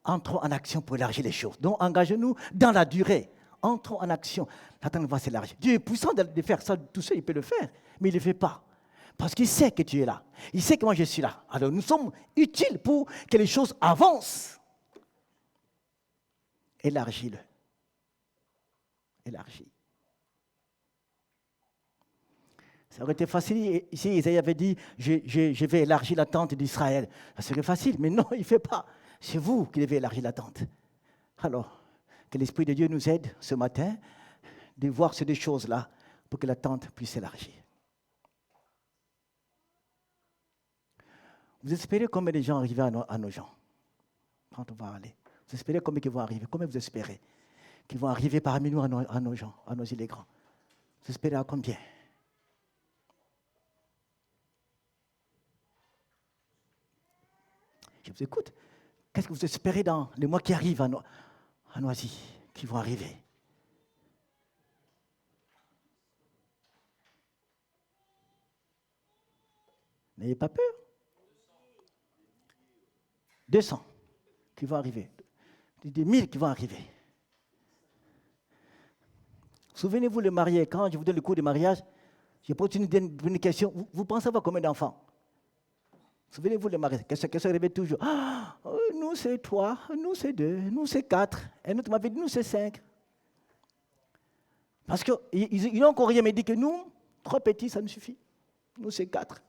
[SPEAKER 1] entrons en action pour élargir les choses. Donc, engagez-nous dans la durée. Entrons en action. L'attente va s'élargir. Dieu est puissant de faire ça tout seul, il peut le faire. Mais il ne le fait pas. Parce qu'il sait que tu es là. Il sait que moi, je suis là. Alors, nous sommes utiles pour que les choses avancent. Élargis-le. Élargis. Ça aurait été facile si Isaïe avait dit je vais élargir la tente d'Israël. Ça serait facile, mais non, il ne fait pas. C'est vous qui devez élargir la tente. Alors, que l'Esprit de Dieu nous aide ce matin de voir ces deux choses-là pour que la tente puisse s'élargir. Vous espérez combien de gens arriver à nos gens quand on va aller? Vous espérez combien ils vont arriver? Combien vous espérez qu'ils vont arriver parmi nous à nos gens, à nos îles grands? Vous espérez à combien? Je vous écoute. Qu'est-ce que vous espérez dans les mois qui arrivent à Noisy, qui vont arriver? N'ayez pas peur. 200 qui vont arriver. Des 1000 qui vont arriver. Souvenez-vous le marié, quand je vous donne le cours de mariage, je pose une question. Vous pensez avoir combien d'enfants? Souvenez-vous le mariage, question répète toujours. Ah, nous c'est 3, nous c'est 2, nous c'est 4. Et l'autre m'avait dit, nous c'est 5. Parce qu'ils n'ont encore rien, mais dit que nous, 3 petits, ça nous suffit. Nous c'est 4.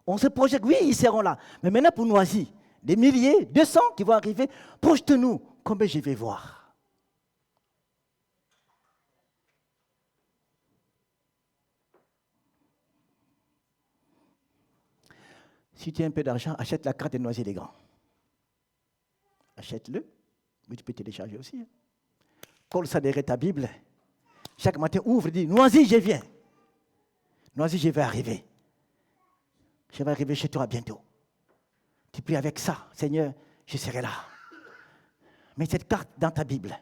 [SPEAKER 1] On se projette, oui, ils seront là. Mais maintenant pour Noisy, des milliers, 200 qui vont arriver, projette-nous, combien je vais voir. Si tu as un peu d'argent, achète la carte de Noisy les Grands. Achète-le, mais tu peux télécharger aussi. Colle ça derrière ta Bible. Chaque matin, ouvre et dis, Noisy, je viens. Noisy, je vais arriver. Je vais arriver chez toi bientôt. Tu pries avec ça, Seigneur, je serai là. Mets cette carte dans ta Bible.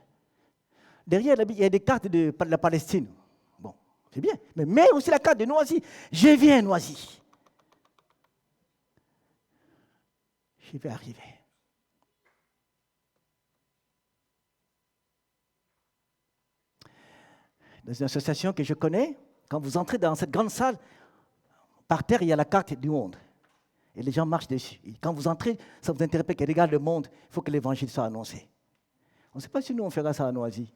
[SPEAKER 1] Derrière la Bible, il y a des cartes de la Palestine. Bon, c'est bien. Mais mets aussi la carte de Noisy. Je viens, Noisy. Je vais arriver. Dans une association que je connais, quand vous entrez dans cette grande salle, par terre, il y a la carte du monde. Et les gens marchent dessus. Et quand vous entrez, ça vous interpelle, que regarde le monde, il faut que l'évangile soit annoncé. On ne sait pas si nous, on fera ça à Noisy.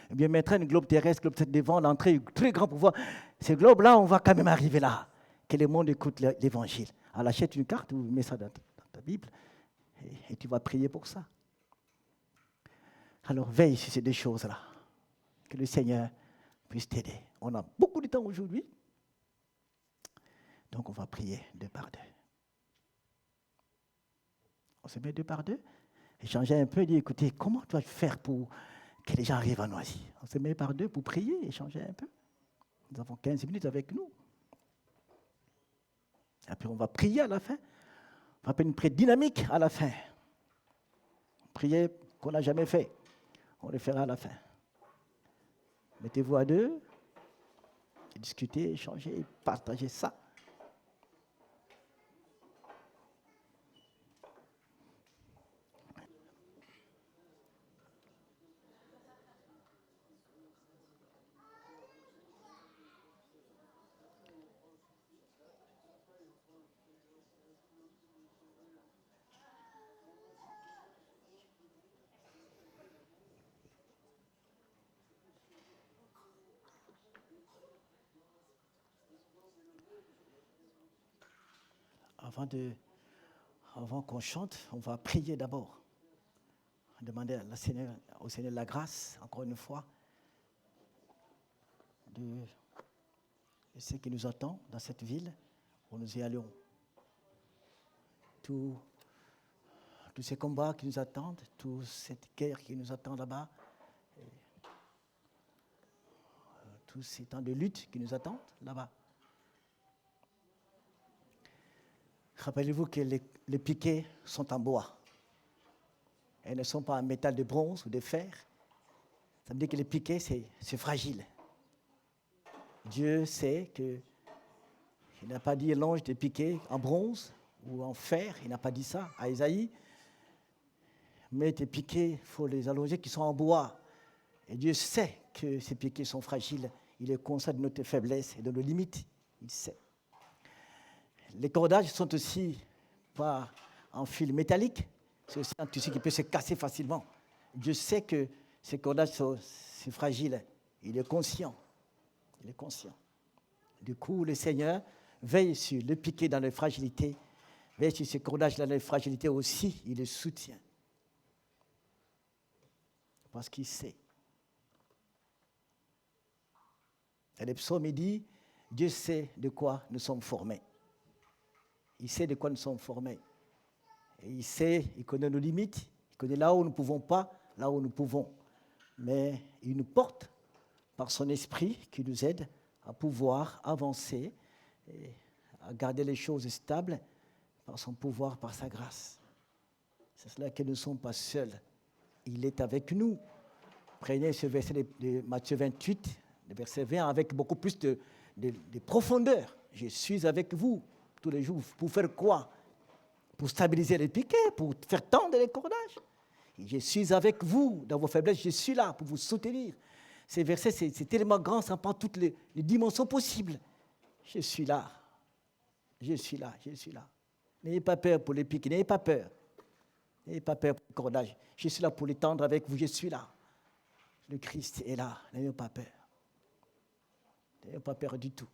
[SPEAKER 1] Eh bien, mettre un globe terrestre, globe devant l'entrée, très grand pouvoir. Ce globe-là, on va quand même arriver là. Que le monde écoute l'évangile. Alors, achète une carte, ou mets ça dans ta Bible, et tu vas prier pour ça. Alors, veille sur ces deux choses-là. Que le Seigneur puisse t'aider. On a beaucoup de temps aujourd'hui. Donc, on va prier 2 par 2. On se met 2 par 2. Échanger un peu et dire, écoutez, comment tu vas faire pour que les gens arrivent à Noisy? On se met par 2 pour prier, échanger un peu. Nous avons 15 minutes avec nous. Après, on va prier à la fin. On va faire une prière dynamique à la fin. Prier qu'on n'a jamais fait. On le fera à la fin. Mettez-vous à 2, discutez, échangez, partagez ça. Avant qu'on chante, on va prier d'abord. Demander au Seigneur la grâce, encore une fois, de ceux qui nous attendent dans cette ville où nous y allons. Tous ces combats qui nous attendent, toute cette guerre qui nous attend là-bas, tous ces temps de lutte qui nous attendent là-bas. Rappelez-vous que les piquets sont en bois. Elles ne sont pas en métal de bronze ou de fer. Ça veut dire que les piquets, c'est fragile. Dieu sait qu'il n'a pas dit l'ange des piquets en bronze ou en fer. Il n'a pas dit ça à Isaïe. Mais tes piquets, il faut les allonger qui sont en bois. Et Dieu sait que ces piquets sont fragiles. Il est conscient de notre faiblesse et de nos limites. Il sait. Les cordages sont aussi pas en fil métallique. C'est aussi un tissu qui peut se casser facilement. Dieu sait que ces cordages c'est fragile. Il est conscient. Il est conscient. Du coup, le Seigneur veille sur le piquet dans la fragilité, veille sur ces cordages dans la fragilité aussi. Il le soutient. Parce qu'il sait. Et le psaume, il dit, Dieu sait de quoi nous sommes formés. Il sait de quoi nous sommes formés. Et il sait, il connaît nos limites, il connaît là où nous ne pouvons pas, là où nous pouvons. Mais il nous porte par son esprit qui nous aide à pouvoir avancer et à garder les choses stables par son pouvoir, par sa grâce. C'est cela que nous ne sommes pas seuls. Il est avec nous. Prenez ce verset de Matthieu 28, le verset 20, avec beaucoup plus de profondeur. Je suis avec vous tous les jours. Pour faire quoi? Pour stabiliser les piquets, pour faire tendre les cordages. Et je suis avec vous dans vos faiblesses, je suis là pour vous soutenir. Ces versets, c'est tellement grand, ça prend toutes les dimensions possibles. Je suis là. Je suis là, je suis là. N'ayez pas peur pour les piquets, n'ayez pas peur. N'ayez pas peur pour les cordages. Je suis là pour les tendre avec vous, je suis là. Le Christ est là, n'ayez pas peur. N'ayez pas peur du tout.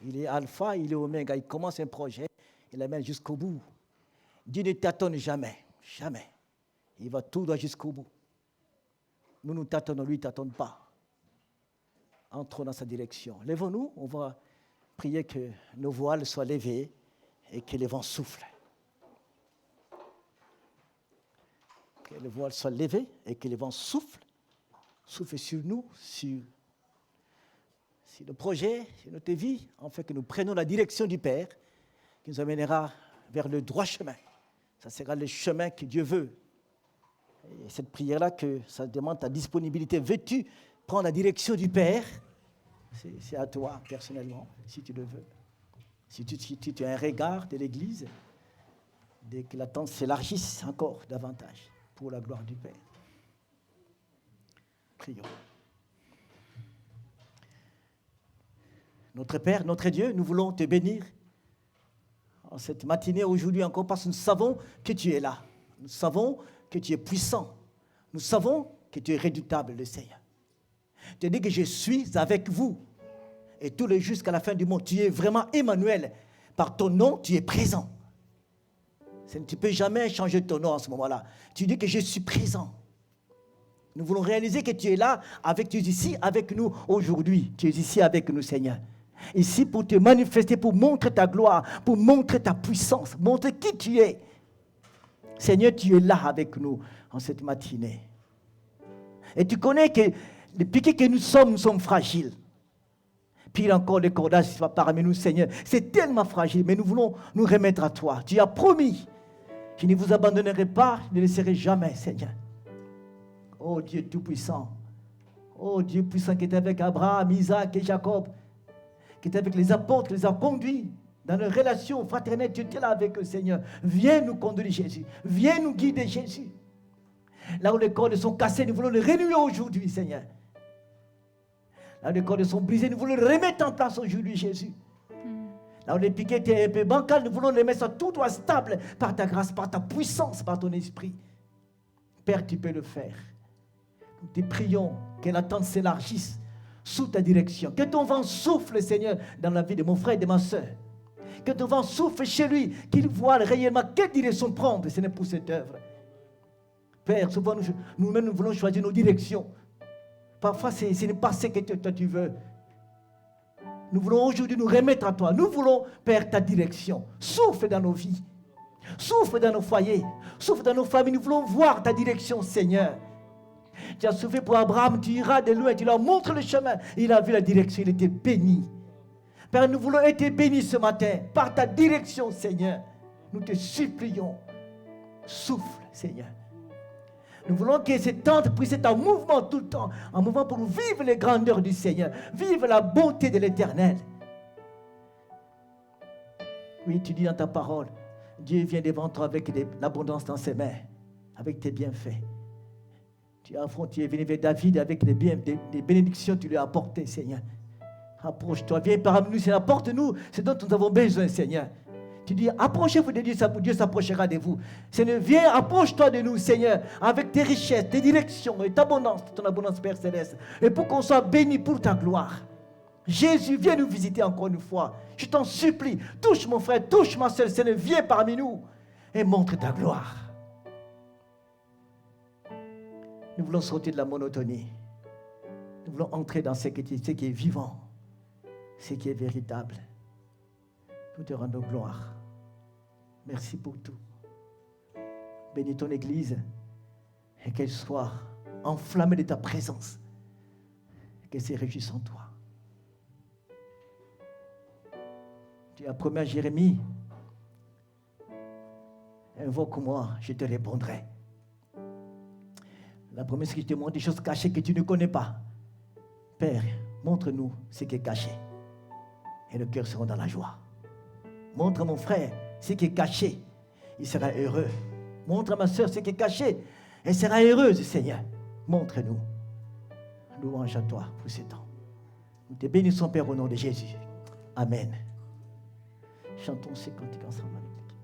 [SPEAKER 1] Il est alpha, il est oméga, il commence un projet, il l'amène jusqu'au bout. Dieu ne tâtonne jamais, jamais. Il va tout droit jusqu'au bout. Nous tâtonnons, lui ne tâtonne pas. Entrons dans sa direction. Lèvons-nous, on va prier que nos voiles soient levées et que les vents soufflent. Que les voiles soient levées et que les vents soufflent sur nous, sur le projet, sur notre vie, afin que nous prenions la direction du Père qui nous amènera vers le droit chemin. Ça sera le chemin que Dieu veut. Et cette prière-là, que ça demande ta disponibilité. Veux-tu prendre la direction du Père? C'est à toi, personnellement, si tu le veux. Si tu as un regard de l'Église, dès que l'attente s'élargisse encore davantage pour la gloire du Père. Prions. Notre Père, notre Dieu, nous voulons te bénir en cette matinée, aujourd'hui encore, parce que nous savons que tu es là. Nous savons que tu es puissant. Nous savons que tu es redoutable, le Seigneur. Tu dis que je suis avec vous. Et tous les jours jusqu'à la fin du monde, tu es vraiment Emmanuel. Par ton nom, tu es présent. Tu ne peux jamais changer ton nom en ce moment-là. Tu dis que je suis présent. Nous voulons réaliser que tu es là, tu es ici avec nous aujourd'hui. Tu es ici avec nous, Seigneur. Ici pour te manifester, pour montrer ta gloire, pour montrer ta puissance, montrer qui tu es. Seigneur, tu es là avec nous en cette matinée. Et tu connais que les piquets que nous sommes fragiles. Pire encore, les cordages parmi nous, Seigneur. C'est tellement fragile, mais nous voulons nous remettre à toi. Tu as promis, je ne vous abandonnerai pas, je ne laisserai jamais, Seigneur. Oh Dieu Tout-Puissant. Oh Dieu puissant qui est avec Abraham, Isaac et Jacob, qui est avec les apôtres, qui les a conduits dans leur relation fraternelle. Tu es là avec eux, Seigneur. Viens nous conduire, Jésus. Viens nous guider, Jésus. Là où les cordes sont cassées, nous voulons les renouer aujourd'hui, Seigneur. Là où les cordes sont brisées, nous voulons les remettre en place aujourd'hui, Jésus. Là où les piquets étaient un peu bancals, nous voulons les mettre tout droit stable par ta grâce, par ta puissance, par ton esprit. Père, tu peux le faire. Nous te prions que l'attente s'élargisse sous ta direction. Que ton vent souffle, Seigneur, dans la vie de mon frère et de ma soeur. que ton vent souffle chez lui, qu'il voit réellement quelle direction prendre. Ce n'est pour cette œuvre. Père, souvent nous-mêmes nous voulons choisir nos directions. Parfois, ce n'est pas ce que toi tu veux. Nous voulons aujourd'hui nous remettre à toi. Nous voulons, Père, ta direction. Souffle dans nos vies. Souffle dans nos foyers. Souffle dans nos familles. Nous voulons voir ta direction, Seigneur. Tu as soufflé pour Abraham. Tu iras de loin. Tu leur montres le chemin. Il a vu la direction. Il était béni. Père, nous voulons être bénis ce matin par ta direction, Seigneur. Nous te supplions. Souffle, Seigneur. Nous voulons que cette tente puisse être en mouvement tout le temps, en mouvement pour vivre les grandeurs du Seigneur, vivre la bonté de l'Éternel. Oui, tu dis dans ta parole, Dieu vient devant toi avec l'abondance dans ses mains, avec tes bienfaits. Tu es venu vers David avec des bénédictions que tu lui as apportées, Seigneur. Approche-toi, viens parmi nous, Seigneur, apporte-nous ce dont nous avons besoin, Seigneur. Tu dis, approchez-vous de Dieu, Dieu s'approchera de vous. Seigneur, viens, approche-toi de nous, Seigneur, avec tes richesses, tes directions et ton abondance, Père Céleste. Et pour qu'on soit béni pour ta gloire. Jésus, viens nous visiter encore une fois. Je t'en supplie, touche mon frère, touche ma soeur, Seigneur, viens parmi nous et montre ta gloire. Nous voulons sortir de la monotonie. Nous voulons entrer dans ce qui est vivant, ce qui est véritable. Nous te rendons gloire. Merci pour tout. Bénis ton Église et qu'elle soit enflammée de ta présence. Qu'elle se réjouisse en toi. Tu as promis à Jérémie, invoque-moi, je te répondrai. La promesse que je te montre des choses cachées que tu ne connais pas. Père, montre-nous ce qui est caché. Et le cœur sera dans la joie. Montre à mon frère ce qui est caché. Il sera heureux. Montre à ma soeur ce qui est caché. Elle sera heureuse, Seigneur. Montre-nous. Louange à toi pour ce temps. Nous te bénissons, Père, au nom de Jésus. Amen. Chantons ces cantiques ensemble avec l'équipe.